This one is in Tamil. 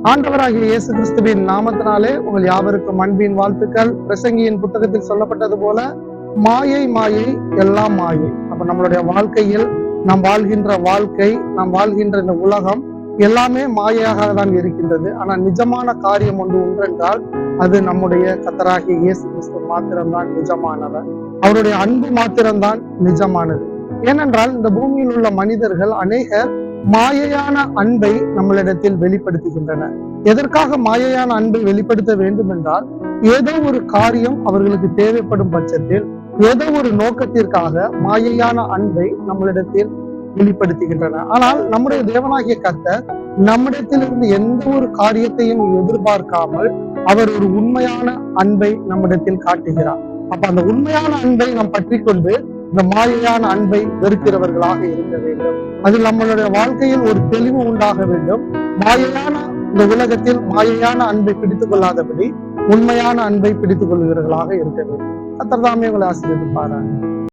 ஆண்டவராகிய இயேசு கிறிஸ்துவின் நாமத்தினாலே உங்கள் யாவருக்கும் அன்பின் வாழ்த்துக்கள். பிரசங்கியின் புத்தகத்தில் சொல்லப்பட்டது போல மாயை மாயை எல்லாம் மாயை. அப்ப நம்மளுடைய வாழ்க்கையில் நாம் வாழ்கின்ற வாழ்க்கை, நாம் வாழ்கின்ற இந்த உலகம் எல்லாமே மாயையாக தான் இருக்கின்றது. ஆனால் நிஜமான காரியம் ஒன்றென்றால் அது நம்முடைய கர்த்தராகிய இயேசு கிறிஸ்து மாத்திரம்தான் நிஜமானவர். அவருடைய அன்பு மாத்திரம்தான் நிஜமானது. ஏனென்றால் இந்த பூமியில் உள்ள மனிதர்கள் அநேகர் மாயையான அன்பை நம்மளிடத்தில் வெளிப்படுத்துகின்றனர். எதற்காக மாயையான அன்பை வெளிப்படுத்த வேண்டும் என்றால், ஏதோ ஒரு காரியம் அவர்களுக்கு தேவைப்படும் பட்சத்தில், ஏதோ ஒரு நோக்கத்திற்காக மாயையான அன்பை நம்மளிடத்தில் வெளிப்படுத்துகின்றனர். ஆனால் நம்முடைய தேவனாகிய கர்த்தர் நம்மிடத்திலிருந்து எந்த ஒரு காரியத்தையும் எதிர்பார்க்காமல் அவர் ஒரு உண்மையான அன்பை நம்மிடத்தில் காட்டுகிறார். அப்ப அந்த உண்மையான அன்பை நாம் பற்றி கொண்டு இந்த மாயையான அன்பை வெறுக்கிறவர்களாக இருக்க வேண்டும். அதில் நம்மளுடைய வாழ்க்கையில் ஒரு தெளிவு உண்டாக வேண்டும். மாயையான இந்த உலகத்தில் மாயையான அன்பை பிடித்துக் கொள்ளாதபடி உண்மையான அன்பை பிடித்துக் கொள்கிறவர்களாக இருக்க வேண்டும். கர்த்தர் தாமே உங்களை ஆசீர்வதிப்பாராக.